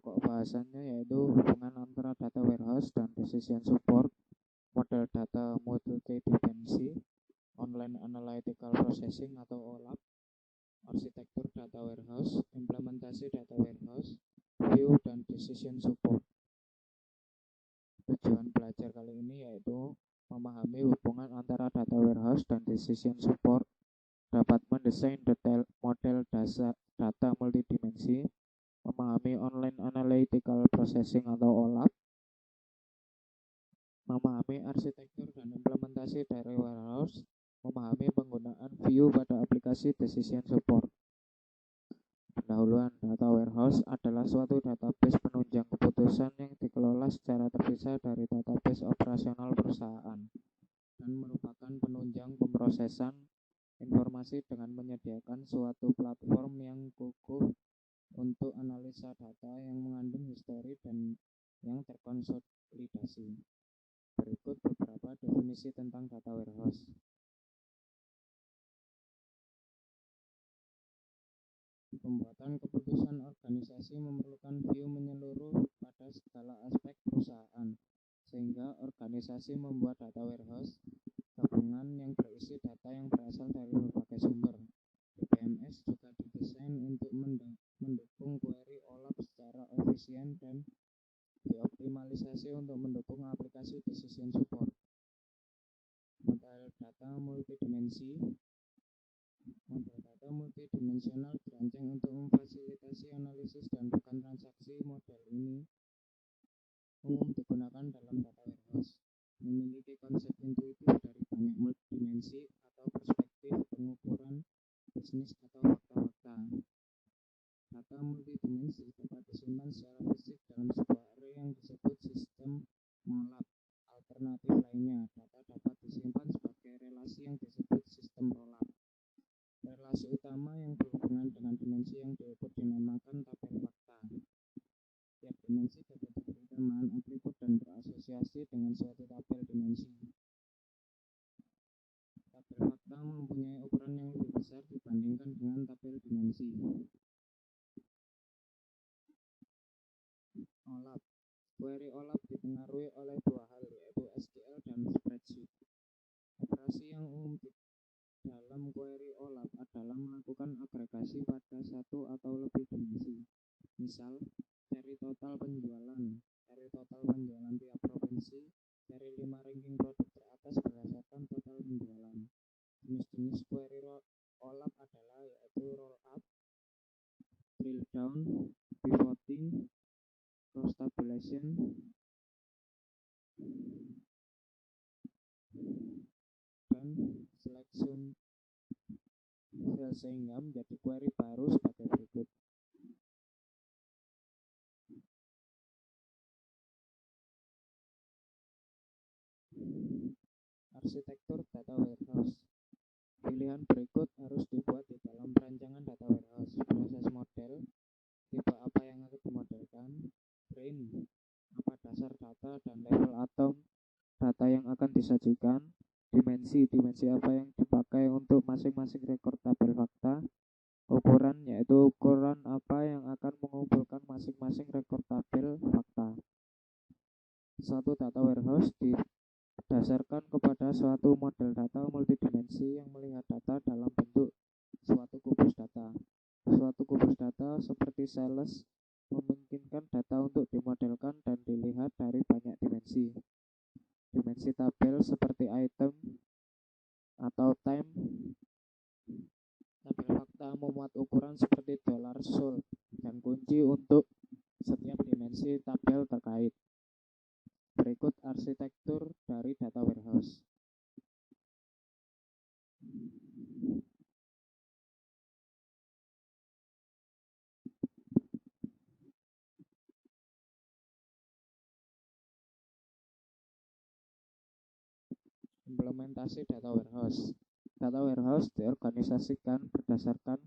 Pokok bahasannya yaitu hubungan antara data warehouse dan decision support, model data multidimensi, online analytical processing atau OLAP, arsitektur data warehouse, implementasi data warehouse, view, dan decision support. Tujuan belajar kali ini yaitu memahami hubungan antara data warehouse dan decision support, dapat mendesain detail model data multidimensi, memahami online analytical processing atau OLAP, memahami arsitektur dan implementasi data warehouse, memahami penggunaan view pada aplikasi decision support. Pendahuluan, data warehouse adalah suatu database penunjang keputusan yang dikelola secara terpisah dari database operasional perusahaan dan merupakan penunjang pemrosesan informasi dengan menyediakan suatu platform yang kukuh untuk analisa data yang mengandung histori dan yang terkonsolidasi. Berikut beberapa definisi tentang data warehouse. Pembuatan keputusan organisasi memerlukan view menyeluruh pada segala aspek perusahaan, sehingga organisasi membuat data warehouse gabungan yang berisi data yang berasal dari berbagai sumber. DBMS juga didesain untuk mendukung query OLAP secara efisien dan dioptimalisasi untuk mendukung aplikasi decision support. Model data multidimensional dirancang untuk memfasilitasi analisis dan bukan transaksi. Model ini umum digunakan dalam data warehouse, memiliki konsep intuitif dari banyak dimensi atau perspektif pengukuran bisnis atau fakta-fakta. Data multidimensi dapat disimpan secara fisik dalam sebuah array yang disebut sistem OLAP. Alternatif lainnya, data dapat disimpan sebagai relasi yang disebut sistem rollup. Relasi utama yang berhubungan dengan dimensi yang diukur dinamakan tabel fakta. Tiap dimensi dapat diberi tambahan atribut dan berasosiasi dengan suatu tabel dimensi. Tabel fakta mempunyai ukuran yang lebih besar dibandingkan dengan tabel dimensi. OLAP. Query OLAP dipengaruhi oleh dua hal, yaitu SQL dan spreadsheet. Operasi yang umum di dalam query OLAP adalah melakukan agregasi pada satu atau lebih dimensi. Misal, cari total penjualan tiap provinsi, cari 5 ranking produk teratas berdasarkan total penjualan. Jenis-jenis query OLAP adalah yaitu rollup, drill down, pivoting, cross tabulation, dan selection file, sehingga menjadi query baru sebagai berikut. Arsitektur data warehouse. Pilihan berikut harus dibuat di dalam perancangan data warehouse. Proses model, tipe apa yang akan dimodelkan, brain, apa dasar data dan level atom data yang akan disajikan, dimensi apa yang dipakai untuk masing-masing rekor tabel fakta, ukuran, yaitu ukuran apa yang akan mengumpulkan masing-masing rekor tabel fakta. Suatu data warehouse didasarkan kepada suatu model data multidimensi yang melihat data dalam bentuk suatu kubus data. Suatu kubus data seperti sales memungkinkan data untuk dimodelkan dan dilihat dari banyak dimensi. Dimensi tabel seperti item atau time. Tabel fakta memuat ukuran seperti $sold dan kunci untuk setiap dimensi tabel terkait. Berikut arsitektur dari data warehouse. Implementasi data warehouse. Data warehouse diorganisasikan berdasarkan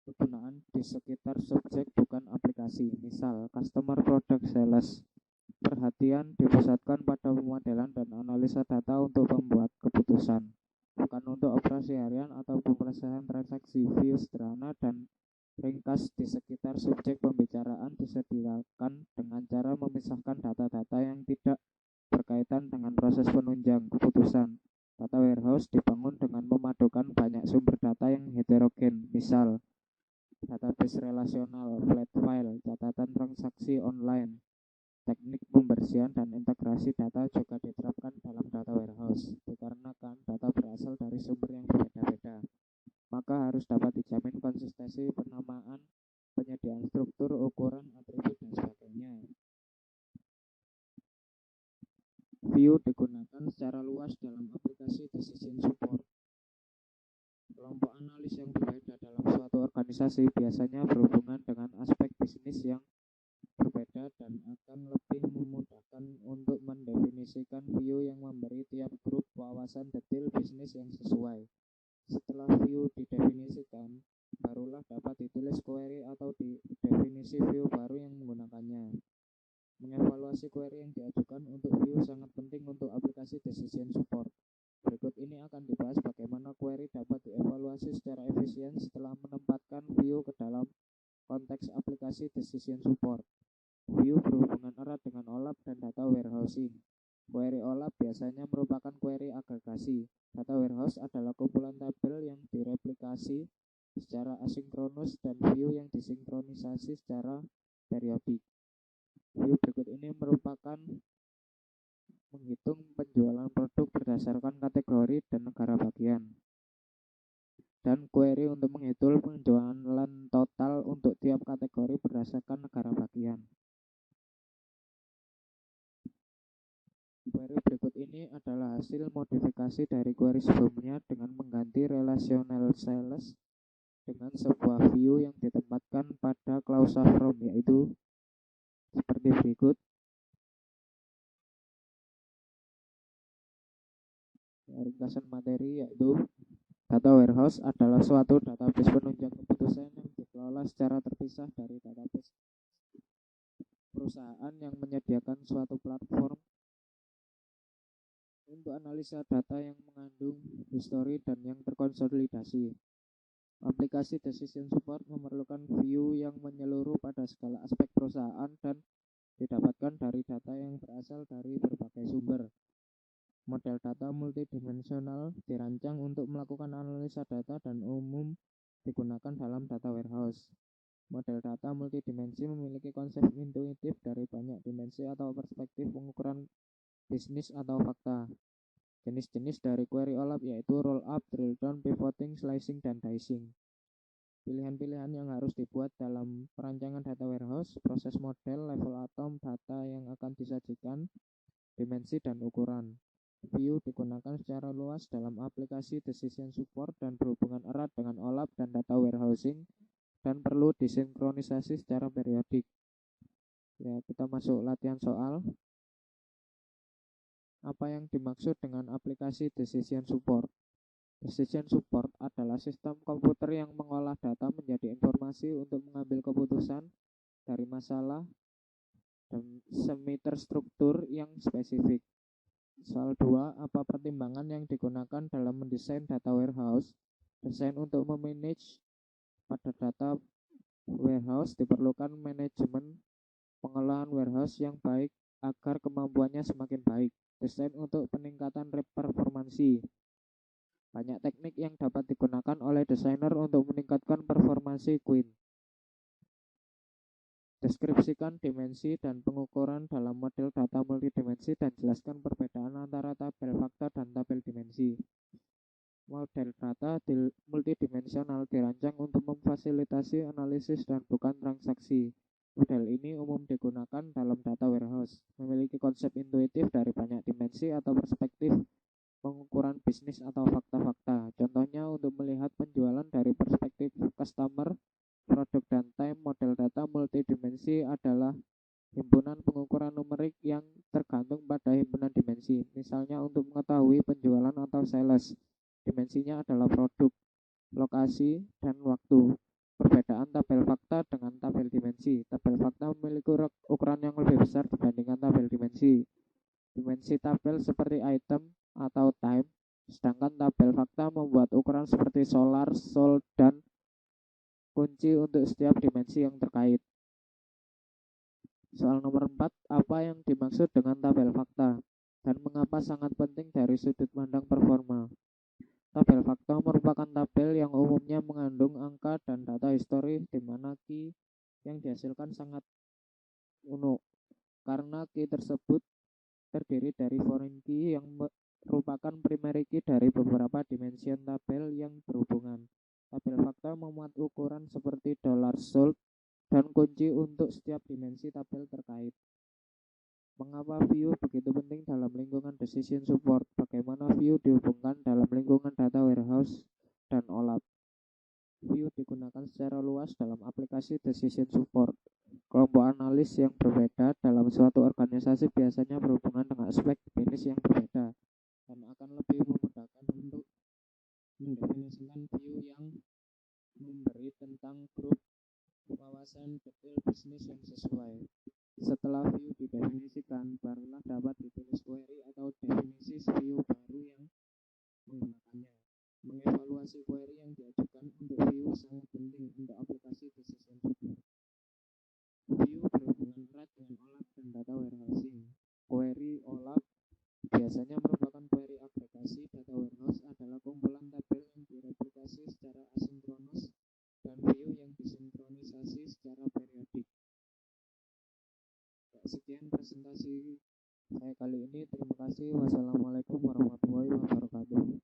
kegunaan di sekitar subjek bukan aplikasi. Misal, customer, product, sales. Perhatian dipusatkan pada pemodelan dan analisa data untuk membuat keputusan, bukan untuk operasi harian atau pemrosesan transaksi. View sederhana dan ringkas di sekitar subjek pembicaraan disediakan dengan cara memisahkan data-data yang tidak berkaitan dengan proses penunjang keputusan. Data warehouse dibangun dengan memadukan banyak sumber data yang heterogen, misal database relasional, flat file, catatan transaksi online. Teknik pembersihan dan integrasi data juga diterapkan dalam data warehouse, dikarenakan data berasal dari sumber yang berbeda-beda, maka harus dapat dijamin konsistensi penamaan, penyediaan struktur, ukuran, atribut, dan sebagainya. View digunakan secara luas dalam aplikasi decision support. Kelompok analis yang berbeda dalam suatu organisasi biasanya berhubungan dengan aspek bisnis yang berbeda dan akan lebih memudahkan untuk mendefinisikan view yang memberi tiap grup wawasan detail bisnis yang sesuai. Setelah view didefinisikan, barulah dapat ditulis query atau definisi view baru yang menggunakannya. Mengevaluasi query yang diajukan untuk view sangat penting untuk aplikasi decision support. Berikut ini akan dibahas bagaimana query dapat dievaluasi secara efisien setelah menempatkan view ke dalam konteks aplikasi decision support. View berhubungan erat dengan OLAP dan data warehousing. Query OLAP biasanya merupakan query agregasi. Data warehouse adalah kumpulan tabel yang direplikasi secara asinkronus dan view yang disinkronisasi secara periodik. View berikut ini merupakan menghitung penjualan produk berdasarkan kategori dan negara bagian. Dan query untuk menghitung penjualan total untuk tiap kategori berdasarkan negara bagian. Query berikut ini adalah hasil modifikasi dari query sebelumnya dengan mengganti relational sales dengan sebuah view yang ditempatkan pada klausa from, yaitu seperti berikut. Ringkasan materi yaitu data warehouse adalah suatu database penunjang keputusan yang dikelola secara terpisah dari database perusahaan yang menyediakan suatu platform untuk analisa data yang mengandung histori dan yang terkonsolidasi. Aplikasi decision support memerlukan view yang menyeluruh pada segala aspek perusahaan dan didapatkan dari data yang berasal dari berbagai sumber. Model data multidimensional dirancang untuk melakukan analisa data dan umum digunakan dalam data warehouse. Model data multidimensi memiliki konsep intuitif dari banyak dimensi atau perspektif pengukuran bisnis atau fakta. Jenis-jenis dari query OLAP yaitu roll up, drill down, pivoting, slicing, dan dicing. Pilihan-pilihan yang harus dibuat dalam perancangan data warehouse, proses model, level atom, data yang akan disajikan, dimensi, dan ukuran. View digunakan secara luas dalam aplikasi decision support dan berhubungan erat dengan OLAP dan data warehousing dan perlu disinkronisasi secara periodik. Ya, kita masuk latihan soal. Apa yang dimaksud dengan aplikasi decision support? Decision support adalah sistem komputer yang mengolah data menjadi informasi untuk mengambil keputusan dari masalah dan semi terstruktur yang spesifik. Soal 2, apa pertimbangan yang digunakan dalam mendesain data warehouse? Desain untuk memanage pada data warehouse diperlukan manajemen pengelolaan warehouse yang baik agar kemampuannya semakin baik. Desain untuk peningkatan performansi. Banyak teknik yang dapat digunakan oleh desainer untuk meningkatkan performansi Queen. Deskripsikan dimensi dan pengukuran dalam model data multidimensi dan jelaskan perbedaan antara tabel fakta dan tabel dimensi. Model data multidimensional dirancang untuk memfasilitasi analisis dan bukan transaksi. Model ini umum digunakan dalam data warehouse, memiliki konsep intuitif dari banyak dimensi atau perspektif pengukuran bisnis atau fakta-fakta. Contohnya untuk melihat penjualan dari perspektif customer, produk, dan time. Model data multidimensi adalah himpunan pengukuran numerik yang tergantung pada himpunan dimensi. Misalnya untuk mengetahui penjualan atau sales, dimensinya adalah produk, lokasi, dan waktu. Perbedaan tabel fakta dengan tabel dimensi. Tabel fakta memiliki ukuran yang lebih besar dibandingkan tabel dimensi. Dimensi tabel seperti item atau time, sedangkan tabel fakta membuat ukuran seperti solar, sol, dan kunci untuk setiap dimensi yang terkait. Soal nomor 4, apa yang dimaksud dengan tabel fakta dan mengapa sangat penting dari sudut pandang performa? Tabel fakta merupakan tabel yang umumnya mengandung angka dan data histori di mana key yang dihasilkan sangat unik karena key tersebut terdiri dari foreign key yang merupakan primary key dari beberapa dimension tabel yang berhubungan. Tabel fakta memuat ukuran seperti $sold dan kunci untuk setiap dimensi tabel terkait. Mengapa view begitu penting dalam lingkungan decision support? Bagaimana view dihubungkan dalam lingkungan data warehouse dan OLAP? View digunakan secara luas dalam aplikasi decision support. Kelompok analis yang berbeda dalam suatu organisasi biasanya berhubungan dengan aspek bisnis yang berbeda dan akan lebih memudahkan untuk mendefinisikan view yang memberi tentang grup wawasan detail bisnis yang sesuai. Setelah view didefinisikan, barulah dapat ditulis query atau definisi view baru yang menggunakannya. Mengevaluasi query yang diajukan untuk view sangat penting untuk aplikasi decision support. View berhubungan erat dengan OLAP dan data warehousing. Query OLAP biasanya merupakan query agregasi. Data warehouse adalah kumpulan tabel yang direplikasi secara asinkronus dan view yang disinkronisasi secara periodik. Sekian presentasi saya kali ini. Terima kasih. Wassalamualaikum warahmatullahi wabarakatuh.